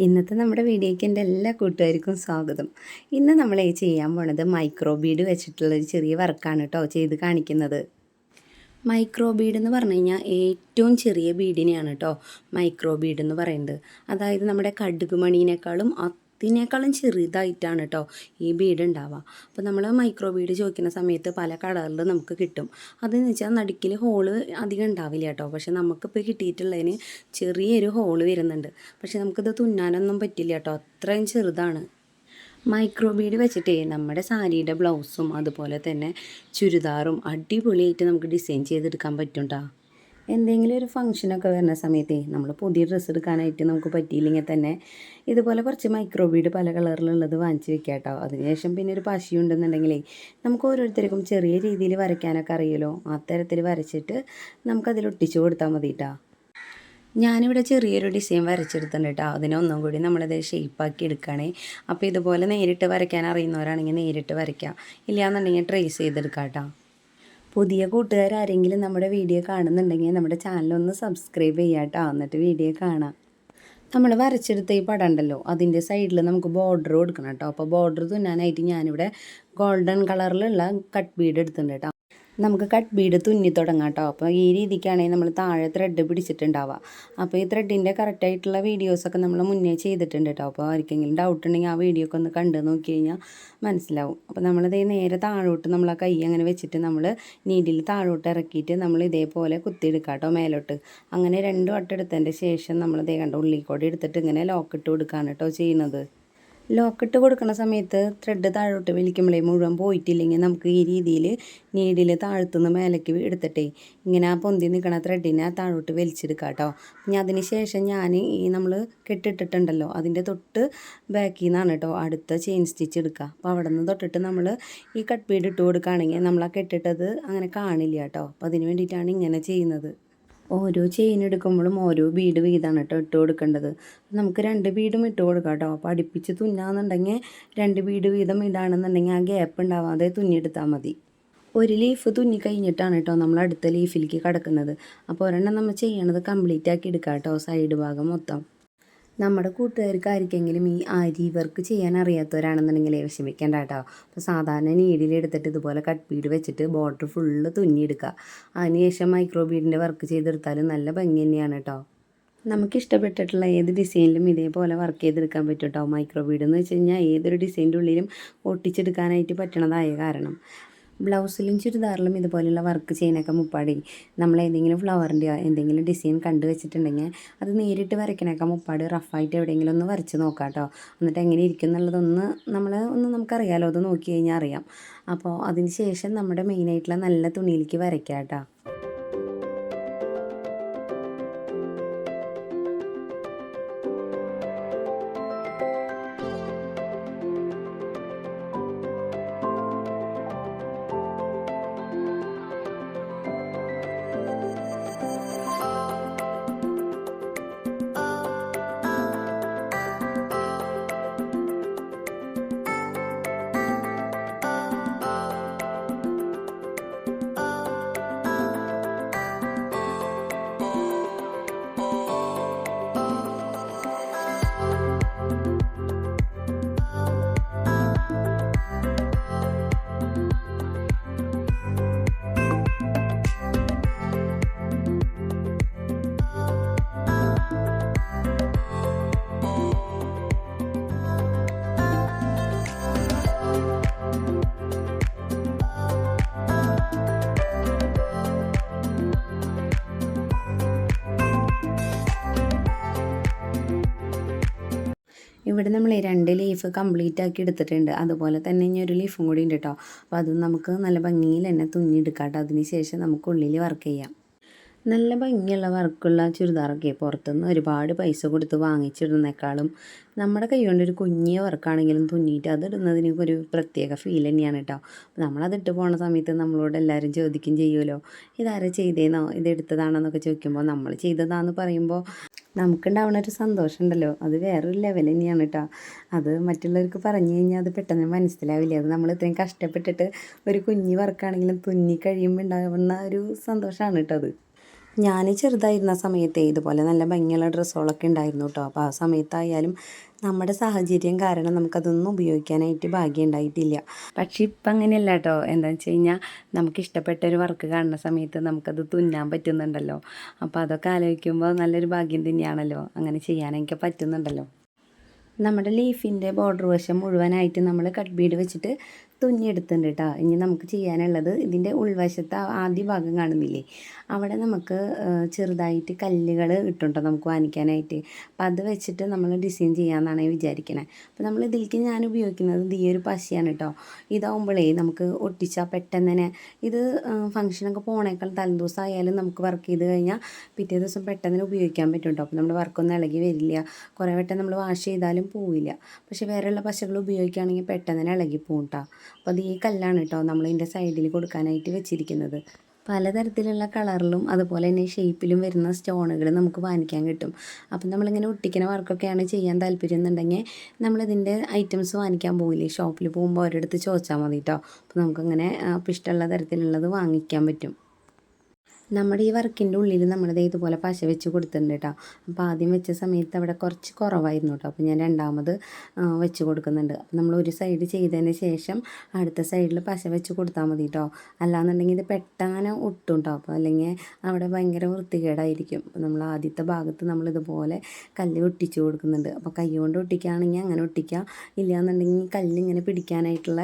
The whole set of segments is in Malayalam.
ഇന്നത്തെ നമ്മുടെ വീഡിയോയ്ക്ക് എൻ്റെ എല്ലാ കൂട്ടുകാർക്കും സ്വാഗതം. ഇന്ന് നമ്മൾ ചെയ്യാൻ പോണത് മൈക്രോ ബീഡ് വെച്ചിട്ടുള്ളൊരു ചെറിയ വർക്കാണ് കേട്ടോ ചെയ്ത് കാണിക്കുന്നത്. മൈക്രോ ബീഡ് എന്ന് പറഞ്ഞു കഴിഞ്ഞാൽ ഏറ്റവും ചെറിയ ബീഡിനെയാണ് കേട്ടോ മൈക്രോ ബീഡ് എന്ന് പറയുന്നത്. അതായത് നമ്മുടെ കടുക് മണീനേക്കാളും അതിനേക്കാളും ചെറുതായിട്ടാണ് കേട്ടോ ഈ ബീഡ് ഉണ്ടാവുക. അപ്പോൾ നമ്മൾ മൈക്രോ ബീഡ് ചോദിക്കുന്ന സമയത്ത് പല കളറിൽ നമുക്ക് കിട്ടും. അതെന്ന് വെച്ചാൽ നടുക്കിൽ ഹോള് അധികം ഉണ്ടാവില്ല കേട്ടോ. പക്ഷെ നമുക്കിപ്പോൾ കിട്ടിയിട്ടുള്ളതിന് ചെറിയൊരു ഹോള് വരുന്നുണ്ട്. പക്ഷെ നമുക്കിത് തുന്നാനൊന്നും പറ്റില്ല കേട്ടോ, അത്രയും ചെറുതാണ്. മൈക്രോ ബീഡ് വെച്ചിട്ടേ നമ്മുടെ സാരിയുടെ ബ്ലൗസും അതുപോലെ തന്നെ ചുരിദാറും അടിപൊളിയായിട്ട് നമുക്ക് ഡിസൈൻ ചെയ്തെടുക്കാൻ പറ്റും കേട്ടോ. എന്തെങ്കിലും ഒരു ഫംഗ്ഷനൊക്കെ വരുന്ന സമയത്തേ നമ്മൾ പുതിയ ഡ്രസ്സ് എടുക്കാനായിട്ട് നമുക്ക് പറ്റിയില്ലെങ്കിൽ തന്നെ ഇതുപോലെ കുറച്ച് മൈക്രോ ബീഡ് പല കളറിലുള്ളത് വാങ്ങിച്ച് വെക്കാം കേട്ടോ. അതിനുശേഷം പിന്നെ ഒരു പശയുണ്ടെന്നുണ്ടെങ്കിലേ നമുക്ക് ഓരോരുത്തർക്കും ചെറിയ രീതിയിൽ വരയ്ക്കാനൊക്കെ അറിയുമല്ലോ, അത്തരത്തിൽ വരച്ചിട്ട് നമുക്കതിൽ ഒട്ടിച്ച് കൊടുത്താൽ മതി കേട്ടോ. ഞാനിവിടെ ചെറിയൊരു ഡിസൈൻ വരച്ചെടുത്തിട്ടുണ്ട് കേട്ടോ. അതിനൊന്നും കൂടി നമ്മളത് ഷേപ്പാക്കി എടുക്കുകയാണേ. അപ്പോൾ ഇതുപോലെ നേരിട്ട് വരയ്ക്കാൻ അറിയുന്നവരാണെങ്കിൽ നേരിട്ട് വരയ്ക്കാം, ഇല്ലയെന്നുണ്ടെങ്കിൽ ട്രേസ് ചെയ്തെടുക്കാം കേട്ടോ. പുതിയ കൂട്ടുകാരെങ്കിലും നമ്മുടെ വീഡിയോ കാണുന്നുണ്ടെങ്കിൽ നമ്മുടെ ചാനലൊന്ന് സബ്സ്ക്രൈബ് ചെയ്യാം കേട്ടോ, എന്നിട്ട് വീഡിയോ കാണാം. നമ്മൾ വരച്ചെടുത്ത ഈ പടം ഉണ്ടല്ലോ, അതിൻ്റെ സൈഡിൽ നമുക്ക് ബോർഡർ കൊടുക്കണം കേട്ടോ. അപ്പോൾ ബോർഡർ തുന്നാനായിട്ട് ഞാനിവിടെ ഗോൾഡൻ കളറിലുള്ള കട്ട് ബീഡ് എടുത്തിട്ടുണ്ട് കേട്ടോ. നമുക്ക് കട്ട് ബീഡ് തുന്നി തുടങ്ങാം കേട്ടോ. അപ്പോൾ ഈ രീതിക്കാണെങ്കിൽ നമ്മൾ താഴെ ത്രെഡ് പിടിച്ചിട്ടുണ്ടാവുക. അപ്പോൾ ഈ ത്രെഡിൻ്റെ കറക്റ്റായിട്ടുള്ള വീഡിയോസൊക്കെ നമ്മൾ മുന്നേ ചെയ്തിട്ടുണ്ട് കേട്ടോ. അപ്പോൾ ആർക്കെങ്കിലും ഡൗട്ട് ഉണ്ടെങ്കിൽ ആ വീഡിയോ ഒക്കെ ഒന്ന് കണ്ട് നോക്കി കഴിഞ്ഞാൽ മനസ്സിലാവും. അപ്പോൾ നമ്മളത് നേരെ താഴോട്ട് നമ്മൾ ആ കൈ അങ്ങനെ വെച്ചിട്ട് നമ്മൾ നീഡിൽ താഴോട്ട് ഇറക്കിയിട്ട് നമ്മൾ ഇതേപോലെ കുത്തിയെടുക്കാം കേട്ടോ മേലോട്ട്. അങ്ങനെ 2 വട്ടം എടുത്തതിൻ്റെ ശേഷം നമ്മളിതേ കണ്ട ഉള്ളിക്കോടെ എടുത്തിട്ട് ഇങ്ങനെ ലോക്കിട്ട് കൊടുക്കുകയാണ് കേട്ടോ ചെയ്യുന്നത്. ലോക്കിട്ട് കൊടുക്കുന്ന സമയത്ത് ത്രെഡ് താഴോട്ട് വലിക്കുമ്പോഴേ മുഴുവൻ പോയിട്ടില്ലെങ്കിൽ നമുക്ക് ഈ രീതിയിൽ നീഡിൽ താഴ്ത്തുനിന്ന് മേലേക്ക് എടുത്തിട്ടേ ഇങ്ങനെ ആ പൊന്തി നിൽക്കണ ത്രെഡിനെ താഴോട്ട് വലിച്ചെടുക്കാം കേട്ടോ. ഇനി അതിന് ശേഷം ഞാൻ ഈ നമ്മൾ കെട്ടിട്ടിട്ടുണ്ടല്ലോ അതിൻ്റെ തൊട്ട് ബാക്കിൽ നിന്നാണ് കേട്ടോ അടുത്ത ചെയിൻ സ്റ്റിച്ച് എടുക്കുക. അപ്പോൾ അവിടെ നിന്ന് തൊട്ടിട്ട് നമ്മൾ ഈ കട്ട് ബീഡ് ഇട്ട് കൊടുക്കുകയാണെങ്കിൽ നമ്മൾ ആ കെട്ടിട്ടത് അങ്ങനെ കാണില്ല കേട്ടോ. അപ്പോൾ അതിന് വേണ്ടിയിട്ടാണ് ഇങ്ങനെ ചെയ്യുന്നത്. ഓരോ ചെയിൻ എടുക്കുമ്പോഴും ഓരോ ബീഡ് വീതമാണ് കേട്ടോ ഇട്ട് കൊടുക്കേണ്ടത്. നമുക്ക് 2 ബീഡും ഇട്ട് കൊടുക്കാം കേട്ടോ. അപ്പോൾ അടുപ്പിച്ച് തുന്നാന്നുണ്ടെങ്കിൽ 2 ബീഡ് വീതം ഇടാണെന്നുണ്ടെങ്കിൽ ആ ഗ്യാപ്പ് ഉണ്ടാവാതെ തുന്നിയെടുത്താൽ മതി. ഒരു ലീഫ് തുന്നി കഴിഞ്ഞിട്ടാണ് കേട്ടോ നമ്മൾ അടുത്ത ലീഫിലേക്ക് കിടക്കുന്നത്. അപ്പോൾ ഒരെണ്ണം നമ്മൾ ചെയ്യണത് കംപ്ലീറ്റ് ആക്കി എടുക്കാം കേട്ടോ, സൈഡ് ഭാഗം മൊത്തം. നമ്മുടെ കൂട്ടുകാർക്ക് ആർക്കെങ്കിലും ഈ ആരി വർക്ക് ചെയ്യാൻ അറിയാത്തവരാണെന്നുണ്ടെങ്കിൽ വിഷമിക്കേണ്ട കേട്ടോ. അപ്പോൾ സാധാരണ നീഡിലെടുത്തിട്ട് ഇതുപോലെ കട്ട് ബീഡ് വെച്ചിട്ട് ബോർഡർ ഫുള്ള് തുന്നിയെടുക്കുക. അതിനുശേഷം മൈക്രോ ബീഡിൻ്റെ വർക്ക് ചെയ്തെടുത്താലും നല്ല ഭംഗി തന്നെയാണ് കേട്ടോ. നമുക്ക് ഇഷ്ടപ്പെട്ടിട്ടുള്ള ഏത് ഡിസൈനിലും ഇതേപോലെ വർക്ക് ചെയ്തെടുക്കാൻ പറ്റും കേട്ടോ. മൈക്രോ ബീഡ് എന്ന് വെച്ച് കഴിഞ്ഞാൽ ഏതൊരു ഡിസൈൻ്റെ ഉള്ളിലും ഒട്ടിച്ചെടുക്കാനായിട്ട് പറ്റണതായ കാരണം ബ്ലൗസിലും ചുരിദാറിലും ഇതുപോലെയുള്ള വർക്ക് ചെയ്യാനൊക്കെ മുപ്പാടി നമ്മൾ ഏതെങ്കിലും ഫ്ലവറിൻ്റെയോ എന്തെങ്കിലും ഡിസൈൻ കണ്ടു വെച്ചിട്ടുണ്ടെങ്കിൽ അത് നേരിട്ട് വരയ്ക്കണൊക്കെ മുപ്പാട് റഫായിട്ട് എവിടെയെങ്കിലും ഒന്ന് വരച്ച് നോക്കാം കേട്ടോ. എന്നിട്ട് എങ്ങനെ ഇരിക്കും എന്നുള്ളതൊന്ന് നമുക്കറിയാലോ, അത് നോക്കി കഴിഞ്ഞാൽ അറിയാം. അപ്പോൾ അതിന് ശേഷം നമ്മുടെ മെയിനായിട്ടുള്ള നല്ല തുണിയിലേക്ക് വരയ്ക്കാം കേട്ടോ. ഇവിടെ നമ്മൾ 2 ലീഫ് കംപ്ലീറ്റ് ആക്കി എടുത്തിട്ടുണ്ട്. അതുപോലെ തന്നെ ഇനി ഒരു ലീഫും കൂടി ഉണ്ട് കേട്ടോ. അപ്പോൾ അതും നമുക്ക് നല്ല ഭംഗിയിൽ തന്നെ തുന്നിയെടുക്കാം കേട്ടോ. അതിന് ശേഷം നമുക്ക് ഉള്ളിൽ വർക്ക് ചെയ്യാം. നല്ല ഭംഗിയുള്ള വർക്കുള്ള ചുരിദാറൊക്കെ പുറത്തുനിന്ന് ഒരുപാട് പൈസ കൊടുത്ത് വാങ്ങിച്ചിടുന്നേക്കാളും നമ്മുടെ കൈ കൊണ്ട് ഒരു കുഞ്ഞിയ വർക്കാണെങ്കിലും തുന്നിയിട്ട് അതിടുന്നതിന് ഒരു പ്രത്യേക ഫീൽ തന്നെയാണ് കേട്ടോ. അപ്പോൾ നമ്മളതിട്ട് പോണ സമയത്ത് നമ്മളോട് എല്ലാവരും ചോദിക്കും ചെയ്യുമല്ലോ, ഇതാരെ ചെയ്തേന്നോ ഇതെടുത്തതാണെന്നൊക്കെ ചോദിക്കുമ്പോൾ നമ്മൾ ചെയ്തതാണെന്ന് പറയുമ്പോൾ നമുക്കുണ്ടാവുന്ന ഒരു സന്തോഷം ഉണ്ടല്ലോ, അത് വേറൊരു ലെവൽ തന്നെയാണ് കേട്ടോ. അത് മറ്റുള്ളവർക്ക് പറഞ്ഞു കഴിഞ്ഞാൽ അത് പെട്ടെന്ന് മനസ്സിലാവില്ല. അത് നമ്മൾ ഇത്രയും കഷ്ടപ്പെട്ടിട്ട് ഒരു കുഞ്ഞി വർക്കാണെങ്കിലും തുന്നി കഴിയുമ്പോൾ ഉണ്ടാകുന്ന ഒരു സന്തോഷമാണ് കേട്ടോ അത്. ഞാൻ ചെറുതായിരുന്ന സമയത്തെ ഇതുപോലെ നല്ല ഭംഗിയുള്ള ഡ്രസ്സുകളൊക്കെ ഉണ്ടായിരുന്നു കേട്ടോ. അപ്പോൾ ആ സമയത്തായാലും നമ്മുടെ സാഹചര്യം കാരണം നമുക്കതൊന്നും ഉപയോഗിക്കാനായിട്ട് ഭാഗ്യം ഉണ്ടായിട്ടില്ല. പക്ഷേ ഇപ്പം അങ്ങനെയല്ല കേട്ടോ. എന്താണെന്ന് വെച്ച് കഴിഞ്ഞാൽ നമുക്കിഷ്ടപ്പെട്ട ഒരു വർക്ക് കാണുന്ന സമയത്ത് നമുക്കത് തുന്നാൻ പറ്റുന്നുണ്ടല്ലോ. അപ്പോൾ അതൊക്കെ ആലോചിക്കുമ്പോൾ നല്ലൊരു ഭാഗ്യം തന്നെയാണല്ലോ. അങ്ങനെ ചെയ്യാനൊക്കെ പറ്റുന്നുണ്ടല്ലോ. നമ്മുടെ ലീഫിൻ്റെ ബോർഡർ വശം മുഴുവനായിട്ട് നമ്മൾ കട്ട് ബീഡ് വെച്ചിട്ട് തുന്നിയെടുത്തിട്ടുണ്ട് കേട്ടോ. ഇനി നമുക്ക് ചെയ്യാനുള്ളത് ഇതിൻ്റെ ഉൾവശത്ത് ആദ്യ ഭാഗം കാണുന്നില്ലേ, അവിടെ നമുക്ക് ചെറുതായിട്ട് കല്ലുകൾ ഇട്ടുണ്ടോ നമുക്ക് വാങ്ങിക്കാനായിട്ട്. അപ്പോൾ അത് വെച്ചിട്ട് നമ്മൾ ഡിസൈൻ ചെയ്യാമെന്നാണ് വിചാരിക്കണേ. അപ്പോൾ നമ്മൾ ഇതിലേക്ക് ഞാൻ ഉപയോഗിക്കുന്നത് ഈ ഒരു പശയാണ് കേട്ടോ. ഇതാവുമ്പോഴേ നമുക്ക് ഒട്ടിച്ചാൽ പെട്ടെന്ന് തന്നെ ഇത് ഫംഗ്ഷനൊക്കെ പോണേക്കാൾ തലേദിവസം ആയാലും നമുക്ക് വർക്ക് ചെയ്ത് കഴിഞ്ഞാൽ പിറ്റേ ദിവസം പെട്ടെന്ന് തന്നെ ഉപയോഗിക്കാൻ പറ്റും കേട്ടോ. അപ്പോൾ നമ്മുടെ വർക്കൊന്നും ഇളകി വരില്ല. കുറേ വട്ടം നമ്മൾ വാഷ് ചെയ്താലും പോവില്ല. പക്ഷേ വേറെയുള്ള പശകൾ ഉപയോഗിക്കുകയാണെങ്കിൽ പെട്ടെന്ന് തന്നെ ഇളകി പോകും കേട്ടോ. അപ്പോൾ അത് ഈ കല്ലാണ് കേട്ടോ നമ്മൾ ഇതിൻ്റെ സൈഡിൽ കൊടുക്കാനായിട്ട് വെച്ചിരിക്കുന്നത്. പലതരത്തിലുള്ള കളറിലും അതുപോലെ തന്നെ ഷേപ്പിലും വരുന്ന സ്റ്റോണുകൾ നമുക്ക് വാങ്ങിക്കാൻ കിട്ടും. അപ്പം നമ്മളിങ്ങനെ ഒട്ടിക്കുന്ന വർക്കൊക്കെയാണ് ചെയ്യാൻ താല്പര്യം എന്നുണ്ടെങ്കിൽ നമ്മളിതിൻ്റെ ഐറ്റംസ് വാങ്ങിക്കാൻ പോകില്ലേ, ഷോപ്പിൽ പോകുമ്പോൾ ഒരിടത്ത് ചോദിച്ചാൽ മതി കേട്ടോ. അപ്പോൾ നമുക്കങ്ങനെ അപ്പോൾ ഇഷ്ടമുള്ള തരത്തിലുള്ളത് വാങ്ങിക്കാൻ പറ്റും. നമ്മുടെ ഈ വർക്കിൻ്റെ ഉള്ളിൽ നമ്മളിത് ഇതുപോലെ പശ വെച്ച് കൊടുത്തിട്ടുണ്ട് കേട്ടോ. അപ്പോൾ ആദ്യം വെച്ച സമയത്ത് അവിടെ കുറച്ച് കുറവായിരുന്നു കേട്ടോ. അപ്പോൾ ഞാൻ രണ്ടാമത് വെച്ച് കൊടുക്കുന്നുണ്ട്. അപ്പോൾ നമ്മൾ ഒരു സൈഡ് ചെയ്തതിന് ശേഷം അടുത്ത സൈഡിൽ പശ വെച്ച് കൊടുത്താൽ മതി കേട്ടോ. അല്ലാന്നുണ്ടെങ്കിൽ ഇത് പെട്ടെന്ന് ഒട്ടും കേട്ടോ. അപ്പോൾ അല്ലെങ്കിൽ അവിടെ ഭയങ്കര വൃത്തികേടായിരിക്കും. നമ്മൾ ആദ്യത്തെ ഭാഗത്ത് നമ്മളിതുപോലെ കല്ല് ഒട്ടിച്ച് കൊടുക്കുന്നുണ്ട്. അപ്പോൾ കൈ കൊണ്ട് ഒട്ടിക്കുകയാണെങ്കിൽ അങ്ങനെ ഒട്ടിക്കുക, ഇല്ലയെന്നുണ്ടെങ്കിൽ കല്ലിങ്ങനെ പിടിക്കാനായിട്ടുള്ള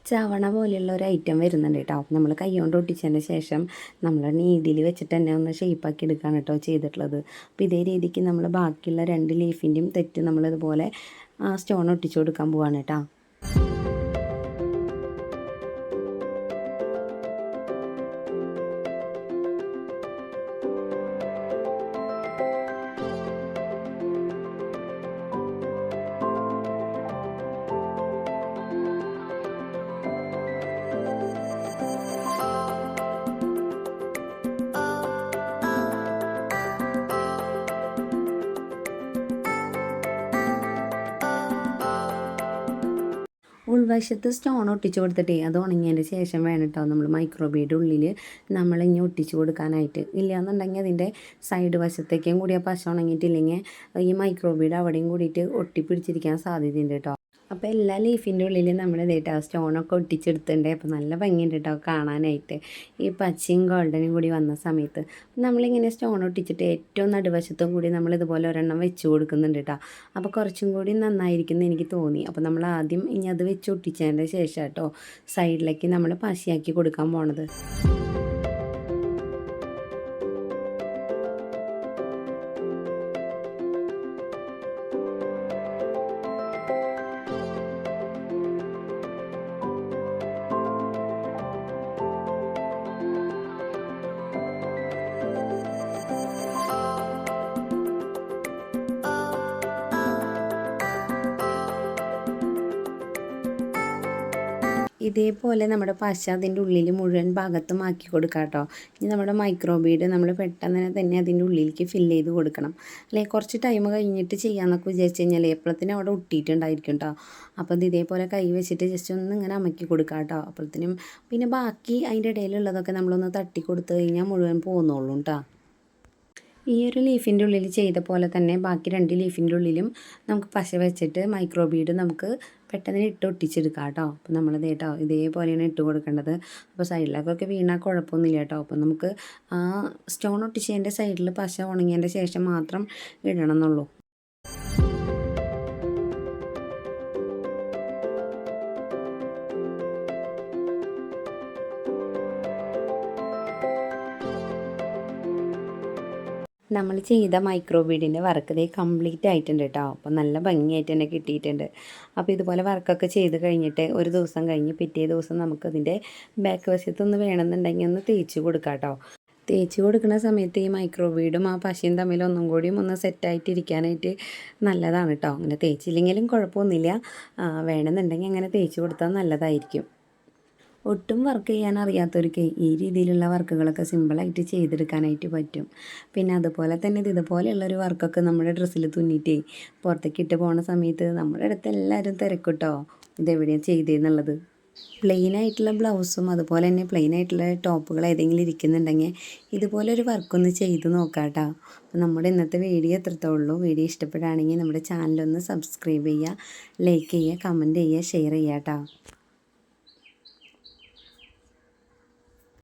ചവണ പോലെയുള്ള ഒരു ഐറ്റം വരുന്നുണ്ട് കേട്ടോ. നമ്മൾ കൈ കൊണ്ട് ഒട്ടിച്ചതിന് ശേഷം നമ്മൾ നീഡിൽ വെച്ചിട്ട് തന്നെ ഒന്ന് ഷേപ്പാക്കി എടുക്കുകയാണ് കേട്ടോ ചെയ്തിട്ടുള്ളത്. അപ്പോൾ ഇതേ രീതിക്ക് നമ്മൾ ബാക്കിയുള്ള 2 ലീഫിൻ്റെയും തെറ്റ് നമ്മളിതുപോലെ സ്റ്റോൺ ഒട്ടിച്ചു കൊടുക്കാൻ പോവാണ് കേട്ടോ. ഉൾവശത്ത് സ്റ്റോൺ ഒട്ടിച്ച് കൊടുത്തിട്ടേ അത് ഉണങ്ങിയതിൻ്റെ ശേഷം വേണം കേട്ടോ നമ്മൾ മൈക്രോബീഡ് ഉള്ളിൽ നമ്മളിങ്ങനെ ഒട്ടിച്ച് കൊടുക്കാനായിട്ട്. ഇല്ലയെന്നുണ്ടെങ്കിൽ അതിൻ്റെ സൈഡ് വശത്തേക്കും കൂടി ആ പശ ഉണങ്ങിയിട്ടില്ലെങ്കിൽ ഈ മൈക്രോബീഡ് അവിടെയും കൂടിയിട്ട് ഒട്ടിപ്പിടിച്ചിരിക്കാൻ സാധ്യതയുണ്ട് കേട്ടോ. അപ്പോൾ എല്ലാ ലീഫിൻ്റെ ഉള്ളിൽ നമ്മൾ ഇതേട്ടോ സ്റ്റോണൊക്കെ ഒട്ടിച്ചെടുത്തിട്ടുണ്ട്. അപ്പോൾ നല്ല ഭംഗിയുണ്ട് കേട്ടോ കാണാനായിട്ട്. ഈ പച്ചയും ഗോൾഡനും കൂടി വന്ന സമയത്ത് നമ്മളിങ്ങനെ സ്റ്റോൺ ഒട്ടിച്ചിട്ട് ഏറ്റവും നടുവശത്തും കൂടി നമ്മളിതുപോലെ ഒരെണ്ണം വെച്ച് കൊടുക്കുന്നുണ്ട് കേട്ടോ. അപ്പോൾ കുറച്ചും കൂടി നന്നായിരിക്കും എന്ന് എനിക്ക് തോന്നി. അപ്പോൾ നമ്മൾ ആദ്യം ഇനി അത് വെച്ച് ഒട്ടിച്ചതിൻ്റെ ശേഷം കേട്ടോ സൈഡിലേക്ക് നമ്മൾ പശയാക്കി കൊടുക്കാൻ പോണത്. ഇതേപോലെ നമ്മുടെ പശ അതിൻ്റെ ഉള്ളിൽ മുഴുവൻ ഭാഗത്തും ആക്കി കൊടുക്കാം കേട്ടോ. ഇനി നമ്മുടെ മൈക്രോബീഡ് നമ്മൾ പെട്ടെന്ന് തന്നെ അതിൻ്റെ ഉള്ളിലേക്ക് ഫില്ല് ചെയ്ത് കൊടുക്കണം. അല്ലെങ്കിൽ കുറച്ച് ടൈം കഴിഞ്ഞിട്ട് ചെയ്യാമെന്നൊക്കെ വിചാരിച്ച് കഴിഞ്ഞാൽ എപ്പോഴത്തേനും അവിടെ ഒട്ടിയിട്ടുണ്ടായിരിക്കും കേട്ടോ. അപ്പോൾ ഇത് ഇതേപോലെ കൈ വെച്ചിട്ട് ജസ്റ്റ് ഒന്ന് ഇങ്ങനെ അമക്കി കൊടുക്കാം കേട്ടോ. അപ്പോഴത്തേനും പിന്നെ ബാക്കി അതിൻ്റെ ഇടയിലുള്ളതൊക്കെ നമ്മളൊന്ന് തട്ടി കൊടുത്തു കഴിഞ്ഞാൽ മുഴുവൻ പോകുന്നുള്ളൂ കേട്ടോ. ഈ ഒരു ലീഫിൻ്റെ ഉള്ളിൽ ചെയ്ത പോലെ തന്നെ ബാക്കി 2 ലീഫിൻ്റെ ഉള്ളിലും നമുക്ക് പശ വെച്ചിട്ട് മൈക്രോബീഡ് നമുക്ക് പെട്ടെന്ന് ഇട്ട് ഒട്ടിച്ചെടുക്കാം കേട്ടോ. അപ്പോൾ നമ്മളിത് കേട്ടോ ഇതേപോലെയാണ് ഇട്ട് കൊടുക്കേണ്ടത്. അപ്പോൾ സൈഡിലേക്കൊക്കെ വീണാൽ കുഴപ്പമൊന്നുമില്ല കേട്ടോ. അപ്പോൾ നമുക്ക് ആ സ്റ്റോൺ ഒട്ടിച്ചതിൻ്റെ സൈഡിൽ പശ ഉണങ്ങിയതിൻ്റെ ശേഷം മാത്രം ഇടണം എന്നുള്ളൂ. നമ്മൾ ചെയ്ത മൈക്രോബീഡിൻ്റെ വർക്ക് ദേ കംപ്ലീറ്റ് ആയിട്ടുണ്ട് കേട്ടോ. അപ്പോൾ നല്ല ഭംഗിയായിട്ട് തന്നെ കിട്ടിയിട്ടുണ്ട്. അപ്പോൾ ഇതുപോലെ വർക്കൊക്കെ ചെയ്ത് കഴിഞ്ഞിട്ട് ഒരു ദിവസം കഴിഞ്ഞ് പിറ്റേ ദിവസം നമുക്കതിൻ്റെ ബാക്ക് വശത്തൊന്ന് വേണമെന്നുണ്ടെങ്കിൽ ഒന്ന് തേച്ച് കൊടുക്കാം കേട്ടോ. തേച്ച് കൊടുക്കുന്ന സമയത്ത് ഈ മൈക്രോബീഡും ആ പശയും തമ്മിൽ ഒന്നും കൂടിയും ഒന്ന് സെറ്റായിട്ടിരിക്കാനായിട്ട് നല്ലതാണ് കേട്ടോ. അങ്ങനെ തേച്ചില്ലെങ്കിലും കുഴപ്പമൊന്നുമില്ല, വേണമെന്നുണ്ടെങ്കിൽ അങ്ങനെ തേച്ച് കൊടുത്താൽ നല്ലതായിരിക്കും. ഒട്ടും വർക്ക് ചെയ്യാൻ അറിയാത്തവർക്ക് ഈ രീതിയിലുള്ള വർക്കുകളൊക്കെ സിമ്പിളായിട്ട് ചെയ്തെടുക്കാനായിട്ട് പറ്റും. പിന്നെ അതുപോലെ തന്നെ ഇതുപോലെയുള്ളൊരു വർക്കൊക്കെ നമ്മുടെ ഡ്രസ്സിൽ തുന്നിയിട്ടേ പുറത്തേക്ക് ഇട്ട് പോകുന്ന സമയത്ത് നമ്മുടെ അടുത്ത് എല്ലാവരും തിരക്കും കേട്ടോ ഇതെവിടെയാണ് ചെയ്തതെന്നുള്ളത്. പ്ലെയിൻ ആയിട്ടുള്ള ബ്ലൗസും അതുപോലെ തന്നെ പ്ലെയിൻ ആയിട്ടുള്ള ടോപ്പുകൾ ഏതെങ്കിലും ഇരിക്കുന്നുണ്ടെങ്കിൽ ഇതുപോലൊരു വർക്കൊന്ന് ചെയ്ത് നോക്കാം കേട്ടോ. അപ്പോൾ നമ്മുടെ ഇന്നത്തെ വീഡിയോ എത്രത്തോളൂ. വീഡിയോ ഇഷ്ടപ്പെടുകയാണെങ്കിൽ നമ്മുടെ ചാനലൊന്ന് സബ്സ്ക്രൈബ് ചെയ്യുക, ലൈക്ക് ചെയ്യുക, കമൻറ്റ് ചെയ്യുക, ഷെയർ ചെയ്യുക കേട്ടോ.